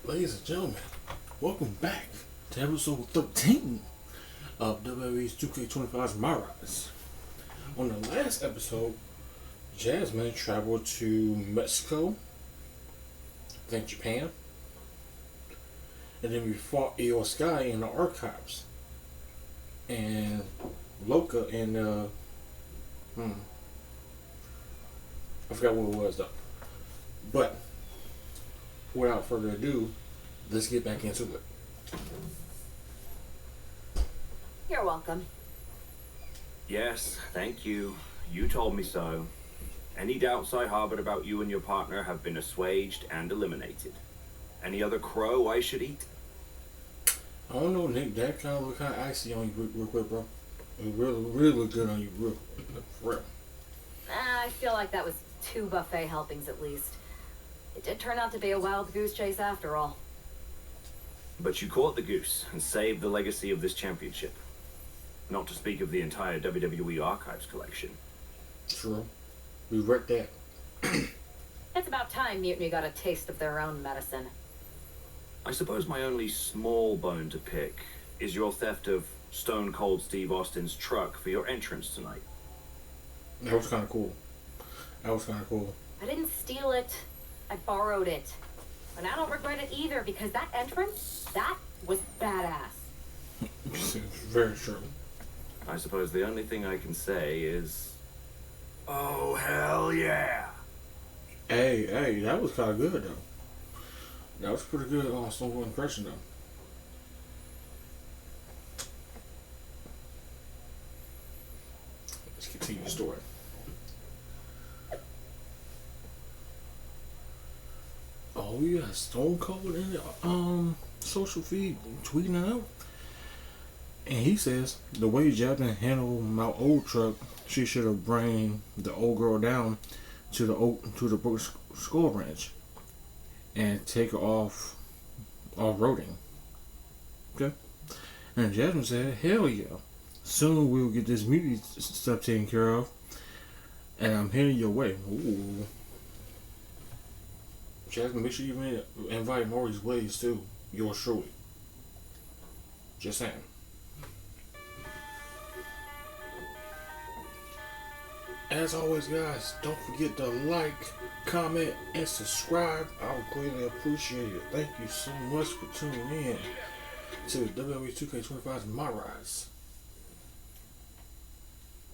Ladies and gentlemen, welcome back to episode 13 of WWE's 2K25's MyRise. On the last episode, Jasmine traveled to Mexico, I think Japan, and then we fought Io Sky in the archives. And Loka in I forgot what it was though. But without further ado, let's get back into it. You're welcome. Yes, thank you. You told me so. Any doubts I harbored about you and your partner have been assuaged and eliminated. Any other crow I should eat? I don't know, Nick. That kind of look kind of icy on you real quick, bro. It really look good on you, real. For real. I feel like that was 2 buffet helpings at least. It did turn out to be a wild goose chase after all. But you caught the goose and saved the legacy of this championship. Not to speak of the entire WWE Archives collection. True. We read that. It's about time Mutiny got a taste of their own medicine. I suppose my only small bone to pick is your theft of Stone Cold Steve Austin's truck for your entrance tonight. That was kind of cool. I didn't steal it. I borrowed it. And I don't regret it either because that entrance, that was badass. Very true. I suppose the only thing I can say is, oh, hell yeah. Hey, that was kind of good, though. That was pretty good Stone Cold impression, though. Let's continue the story. Oh, we got Stone Cold in the social feed tweeting it out. And he says, the way Jasmine handled my old truck, she should have bring the old girl down to the Brooks School Ranch and take her off-roading. Okay? And Jasmine said, hell yeah. Soon we'll get this mutiny stuff taken care of. And I'm heading your way. Ooh. Jasmine, make sure you invite Maurice Blaze too. Yours truly. Just saying. As always, guys, don't forget to like, comment, and subscribe. I would greatly appreciate it. Thank you so much for tuning in to WWE 2K25's MyRise.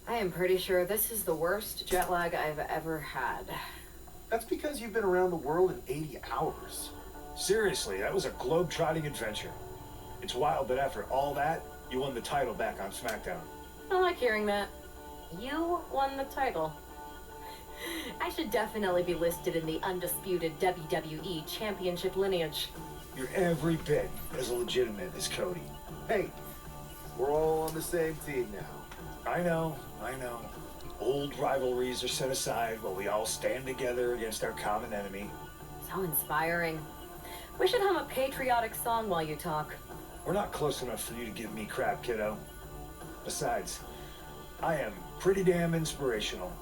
I am pretty sure this is the worst jet lag I've ever had. That's because you've been around the world in 80 hours. Seriously, that was a globe-trotting adventure. It's wild that after all that, you won the title back on SmackDown. I like hearing that. You won the title. I should definitely be listed in the undisputed WWE Championship lineage. You're every bit as legitimate as Cody. Hey, we're all on the same team now. I know. Old rivalries are set aside while we all stand together against our common enemy. So inspiring. We should hum a patriotic song while you talk. We're not close enough for you to give me crap, kiddo. Besides, I am pretty damn inspirational.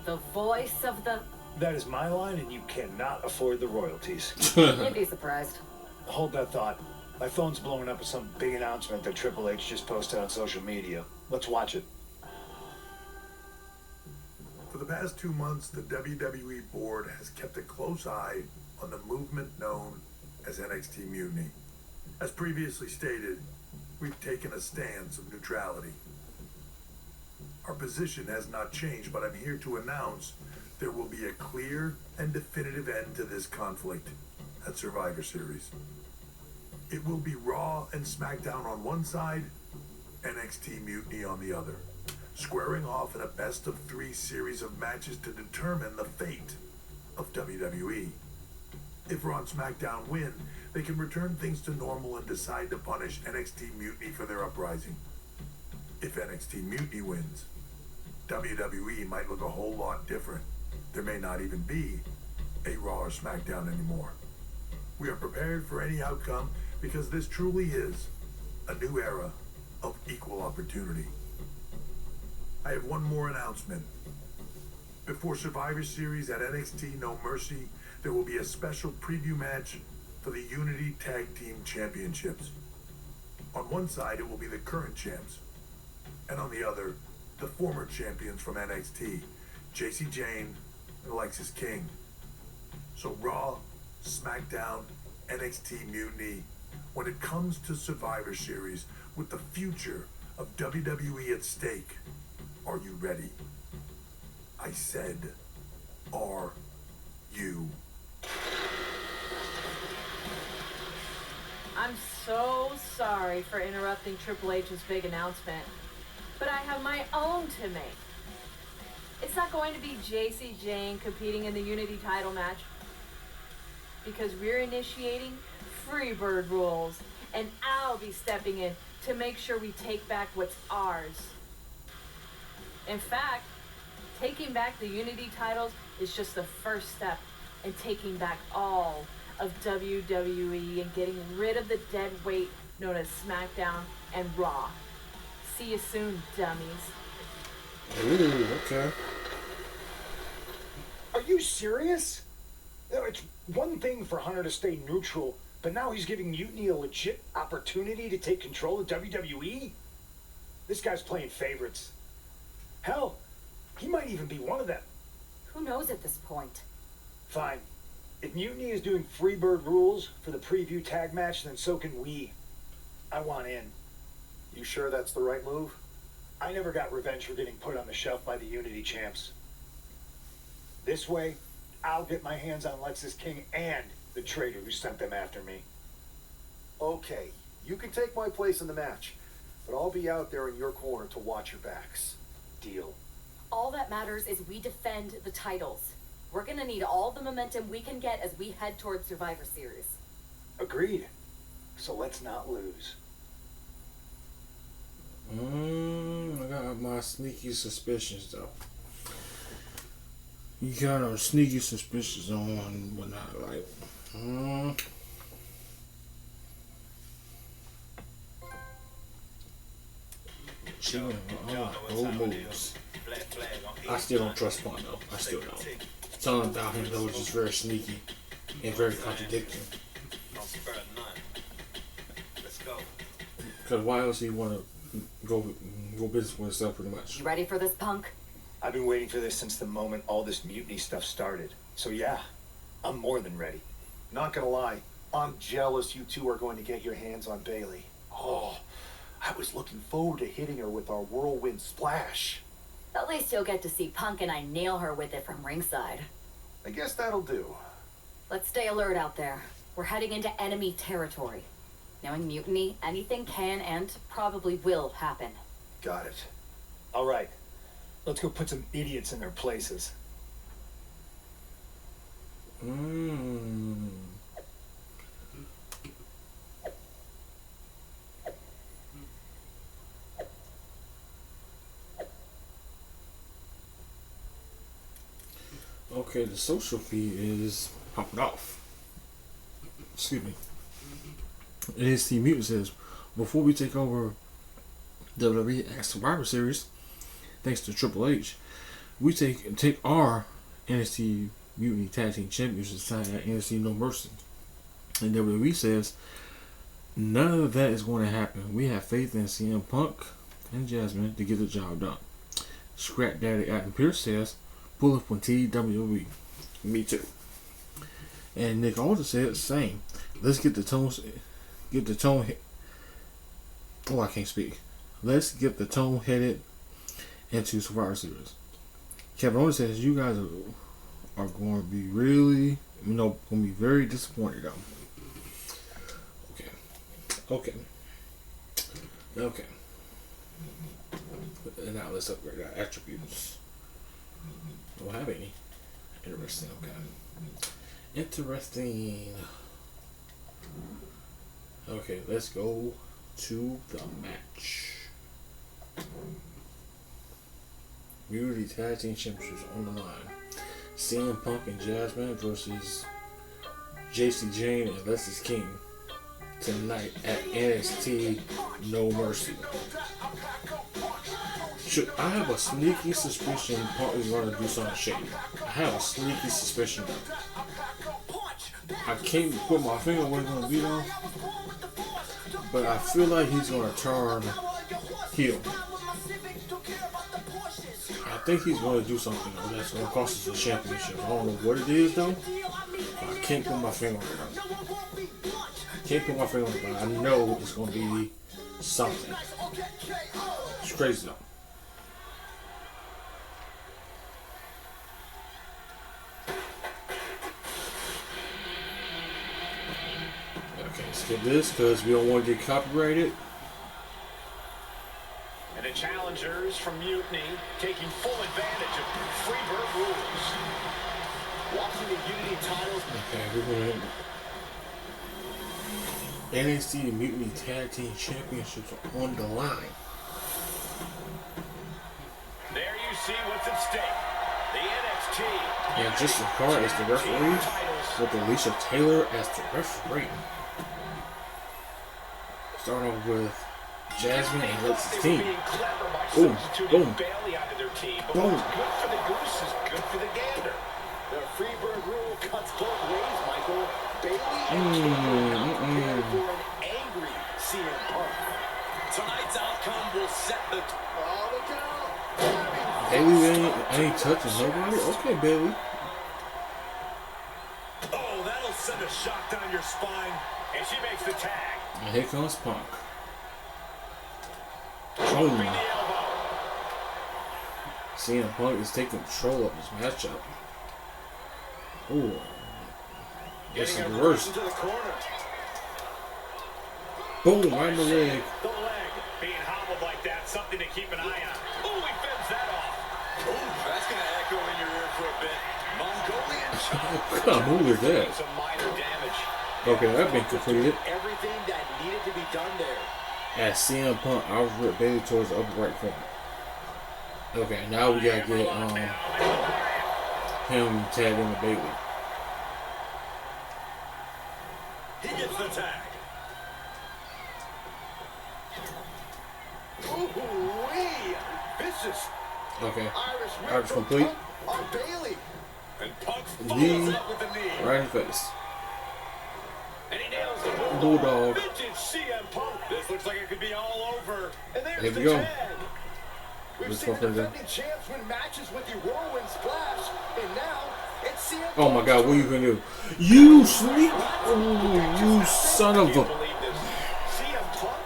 The voice of the... That is my line, and you cannot afford the royalties. You'd be surprised. Hold that thought. My phone's blowing up with some big announcement that Triple H just posted on social media. Let's watch it. For the past 2 months, the WWE board has kept a close eye on the movement known as NXT Mutiny. As previously stated, we've taken a stance of neutrality. Our position has not changed, but I'm here to announce there will be a clear and definitive end to this conflict at Survivor Series. It will be Raw and SmackDown on one side, NXT Mutiny on the other, squaring off in a best-of-3 series of matches to determine the fate of WWE. If Raw and SmackDown win, they can return things to normal and decide to punish NXT Mutiny for their uprising. If NXT Mutiny wins, WWE might look a whole lot different. There may not even be a Raw or SmackDown anymore. We are prepared for any outcome because this truly is a new era of equal opportunity. I have one more announcement. Before Survivor Series at NXT No Mercy, there will be a special preview match for the Unity Tag Team Championships. On one side, it will be the current champs, and on the other, the former champions from NXT, JC Jane and Alexis King. So Raw, SmackDown, NXT Mutiny, when it comes to Survivor Series with the future of WWE at stake, are you ready? I said, are you? I'm so sorry for interrupting Triple H's big announcement, but I have my own to make. It's not going to be JC Jane competing in the Unity title match, because we're initiating Freebird rules, and I'll be stepping in to make sure we take back what's ours. In fact, taking back the Unity titles is just the first step in taking back all of WWE and getting rid of the dead weight known as SmackDown and Raw. See you soon, dummies. Ooh, okay. Are you serious? It's one thing for Hunter to stay neutral, but now he's giving Mutiny a legit opportunity to take control of WWE? This guy's playing favorites. Hell, he might even be one of them. Who knows at this point? Fine. If Mutiny is doing Freebird rules for the preview tag match, then so can we. I want in. You sure that's the right move? I never got revenge for getting put on the shelf by the Unity champs. This way, I'll get my hands on Lexis King and the traitor who sent them after me. Okay, you can take my place in the match, but I'll be out there in your corner to watch your backs. Deal. All that matters is we defend the titles. We're gonna need all the momentum we can get as we head towards Survivor Series. Agreed. So let's not lose. I got my sneaky suspicions though. You got them sneaky suspicions on whatnot, like, she went old moves. I still don't trust Punk though. I still don't. Something about him though is just very sneaky and very contradicting. Because why else he want to go business for himself pretty much? You ready for this, Punk? I've been waiting for this since the moment all this Mutiny stuff started. So yeah, I'm more than ready. Not gonna lie, I'm jealous you two are going to get your hands on Bailey. Oh, I was looking forward to hitting her with our whirlwind splash. At least you'll get to see Punk and I nail her with it from ringside. I guess that'll do. Let's stay alert out there. We're heading into enemy territory. Knowing Mutiny, anything can and probably will happen. Got it. All right, let's go put some idiots in their places. Okay, the social feed is popping off. Excuse me. NXT Mutant says, before we take over WWE Survivor Series, thanks to Triple H, we take our NXT Mutiny Tag Team Champions to sign at NXT No Mercy. And WWE says, none of that is going to happen. We have faith in CM Punk and Jasmine to get the job done. Scrap Daddy Adam Pearce says, pull up on WWE. Me too. And Nick also said the same. Let's get the tone. Oh, I can't speak. Let's get the tone headed into Survivor Series. Kevin Owens says you guys are going to be really, going to be very disappointed though. Okay. And now let's upgrade our attributes. Don't have any. Interesting. Okay. Interesting. Okay, let's go to the match. Unity Tag Team Championships on the line. CM Punk and Jasmine versus JC Jane and Alexis King tonight at NXT No Mercy. I have a sneaky suspicion Punk is going to do something shady. I have a sneaky suspicion. I can't put my finger on what it's gonna be though. But I feel like he's gonna turn heel. I think he's gonna do something though that's gonna cost us the championship. I don't know what it is though. But I can't put my finger on it. Can't put my finger on it, but I know it's gonna be something. It's crazy though. Okay, skip this because we don't want to get copyrighted. And the challengers from Mutiny taking full advantage of Freebird rules. Watching the Unity titles. Okay, we're going to NXT Mutiny Tag Team Championships are on the line. There you see what's at stake. The NXT. And Justin Carr is the referee, with Alicia Taylor as the referee. Starting off with Jasmine and Lex's team. Boom, boom, boom. Good for the goose is good for the gander. The Freebird rule cuts both ways, Michael. Bailey and prepare for an angry CM Punk. Tonight's outcome will set the... Oh, look out! Bailey ain't touching nobody? Okay, Bailey. Oh, that'll send a shock down your spine. And she makes the tag. And here comes Punk. Dropping Boom. the elbow. CM Punk is taking control of this matchup. Ooh. This is Getting the him worst. into the corner. Boom, right in the leg. The leg being hobbled like that, something to keep an eye on. Oh, he fends that off. Oh, that's going to echo in your ear for a bit. Mongolian chop. What kind of move is that? Some minor damage. Okay, that's been completed. Everything that needed to be done there. As CM Punk outripped Bailey towards the upper right corner. Okay, now we gotta get him tagged into Bailey. He gets the tag. Ooh-wee! Vicious. Okay, Irish Irish complete. On Bailey. And Punk Knee follows up with the knee. right in the face. And he nails the Bulldog. Vintage CM Punk. This looks like it could be all over. And there's Here the we go. tag. We've Let's seen go the for the- defending champs win matches with the whirlwind splash, and now it's CM Oh my Punk's God, what are you turn. gonna do? You sneak! Ooh, you son of Can you a... believe this? CM Punk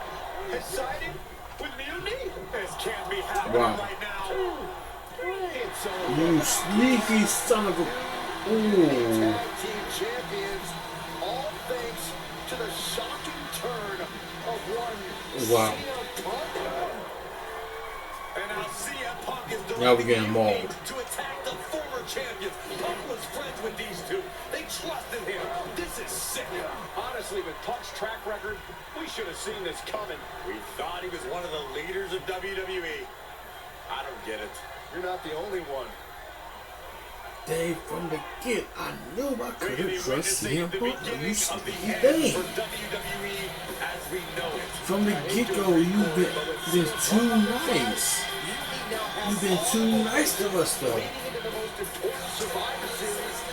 has sided with Mutiny? This can't be happening Wow. right now. It's over. You sneaky son of a... Ooh. Tag team champions, all thanks to the shocking turn of one Wow. CM Punk. And now CM Punk is Now we're directing getting Mutiny mauled. to attack the former champions. Punk was friends with these two. They trusted him. This is sick. Honestly, with Punk's track record, we should have seen this coming. We thought he was one of the leaders of WWE. I don't get it. You're not the only one. Dave, from the get, I knew I couldn't trust CM Punk. You sneaky for thing. WWE as we know it. From the get-go, you've been too nice. You've been too nice to us, though. Leading into the most important Survivor Series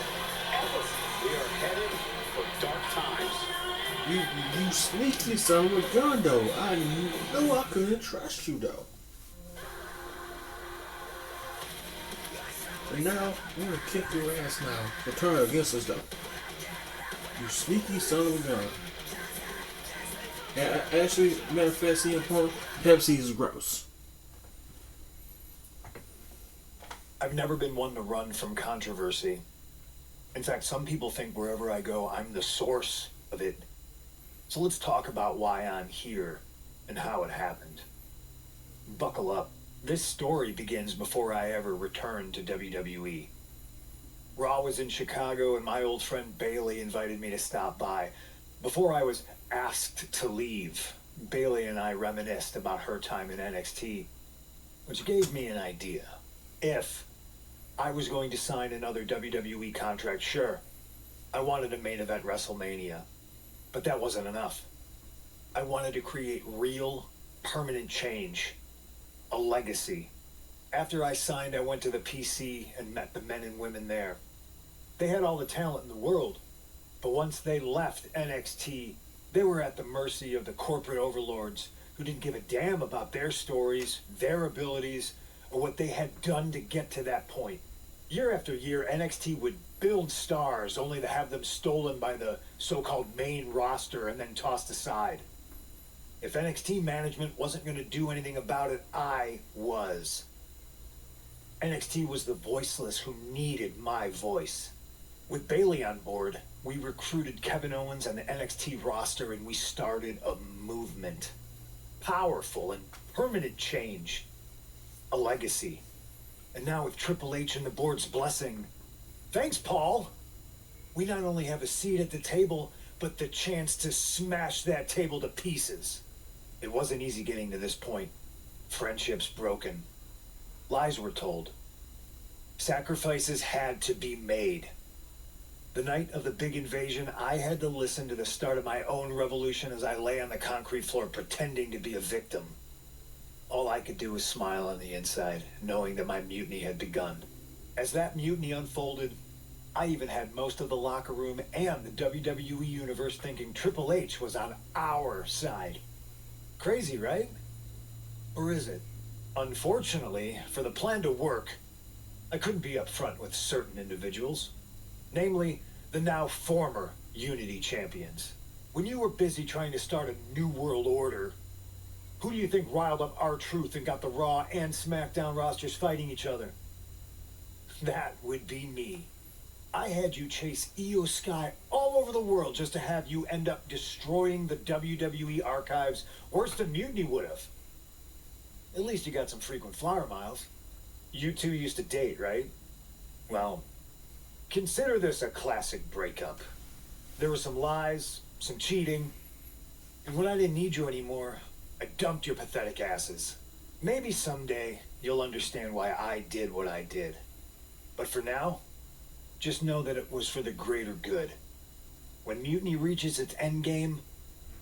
ever. We are headed for dark times. You sneaky son of a gun, though. I knew I couldn't trust you, though. And now, I'm gonna kick your ass now. For turning against us, though. You sneaky son of a gun. And actually, matter of fact, CM Punk, Pepsi is gross. I've never been one to run from controversy. In fact, some people think wherever I go, I'm the source of it. So let's talk about why I'm here and how it happened. Buckle up. This story begins before I ever returned to WWE. Raw was in Chicago and my old friend Bailey invited me to stop by. Before I was asked to leave, Bailey and I reminisced about her time in NXT, which gave me an idea. If I was going to sign another WWE contract, sure, I wanted a main event WrestleMania, but that wasn't enough. I wanted to create real, permanent change, a legacy. After I signed, I went to the PC and met the men and women there. They had all the talent in the world, But once they left NXT, they were at the mercy of the corporate overlords who didn't give a damn about their stories, their abilities, or what they had done to get to that point. Year after year, NXT would build stars only to have them stolen by the so-called main roster and then tossed aside. If NXT management wasn't going to do anything about it, I was. NXT was the voiceless who needed my voice. With Bayley on board, we recruited Kevin Owens and the NXT roster, and we started a movement. Powerful and permanent change. A legacy. And now with Triple H and the board's blessing, thanks, Paul! We not only have a seat at the table, but the chance to smash that table to pieces. It wasn't easy getting to this point. Friendships broken. Lies were told. Sacrifices had to be made. The night of the big invasion, I had to listen to the start of my own revolution as I lay on the concrete floor pretending to be a victim. All I could do was smile on the inside, knowing that my mutiny had begun. As that mutiny unfolded, I even had most of the locker room and the WWE Universe thinking Triple H was on our side. Crazy, right? Or is it? Unfortunately, for the plan to work, I couldn't be upfront with certain individuals. Namely, the now former Unity champions. When you were busy trying to start a new world order, who do you think riled up R-Truth and got the Raw and SmackDown rosters fighting each other? That would be me. I had you chase Io Sky all over the world just to have you end up destroying the WWE archives worse than Mutiny would have. At least you got some frequent flyer miles. You two used to date, right? Well, consider this a classic breakup. There were some lies, some cheating, and when I didn't need you anymore, I dumped your pathetic asses. Maybe someday you'll understand why I did what I did. But for now, just know that it was for the greater good. When Mutiny reaches its endgame,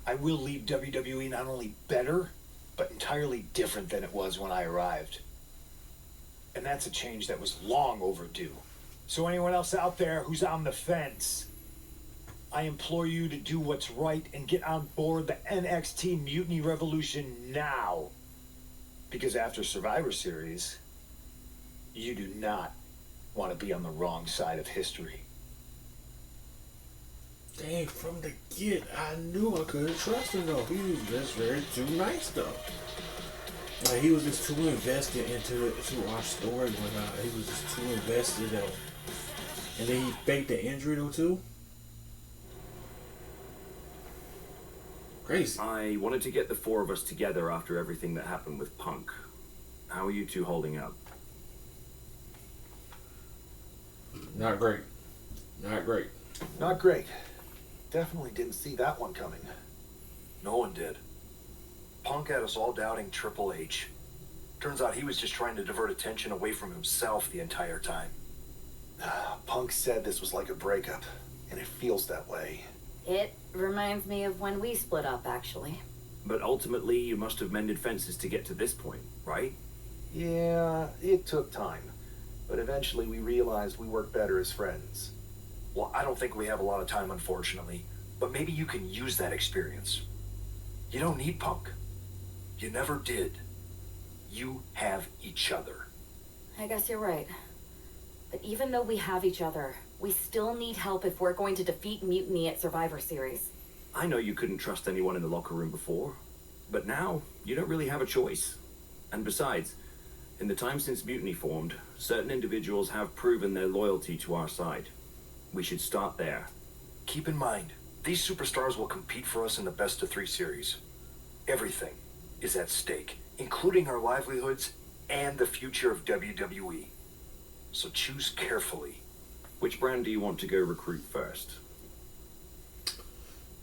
I will leave WWE not only better, but entirely different than it was when I arrived. And that's a change that was long overdue. So anyone else out there who's on the fence, I implore you to do what's right and get on board the NXT Mutiny Revolution now. Because after Survivor Series, you do not want to be on the wrong side of history. Dang, from the get, I knew I couldn't trust him though. He was just very too nice though. Like he was just too invested into our story when he was just too invested though. And then he faked the injury though too. Crazy. I wanted to get the four of us together after everything that happened with Punk. How are you two holding up? Not great. Not great. Not great. Definitely didn't see that one coming. No one did. Punk had us all doubting Triple H. Turns out he was just trying to divert attention away from himself the entire time. Punk said this was like a breakup, and it feels that way. It reminds me of when we split up, actually. But ultimately, you must have mended fences to get to this point, right? Yeah, it took time. But eventually we realized we work better as friends. Well, I don't think we have a lot of time, unfortunately. But maybe you can use that experience. You don't need Punk. You never did. You have each other. I guess you're right. But even though we have each other, we still need help if we're going to defeat Mutiny at Survivor Series. I know you couldn't trust anyone in the locker room before, but now you don't really have a choice. And besides, in the time since Mutiny formed, certain individuals have proven their loyalty to our side. We should start there. Keep in mind, these superstars will compete for us in the best-of-3 series. Everything is at stake, including our livelihoods and the future of WWE. So choose carefully. Which brand do you want to go recruit first?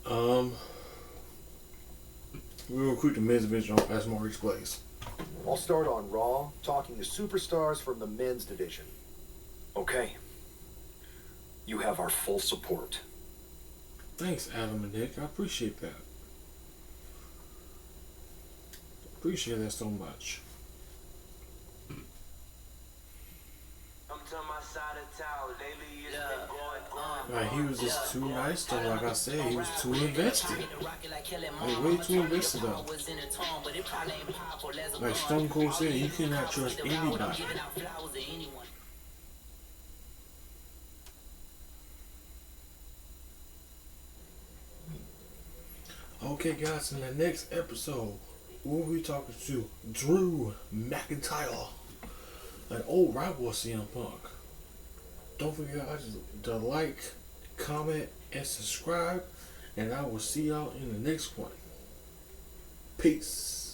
We'll recruit the men's division as Maurice Blaze. I'll start on Raw, talking to superstars from the men's division. Okay. You have our full support. Thanks, Adam and Nick. I appreciate that. Appreciate that so much. Come to my side of town, lately it's been going Like, he was just too nice to him. Like I said, he was too invested. Like, way too invested though. Like Stone Cold said, you cannot trust anybody. Okay, guys, in the next episode, we'll be talking to Drew McIntyre, an old rival of CM Punk. Don't forget guys to like, comment, and subscribe, and I will see y'all in the next one. Peace.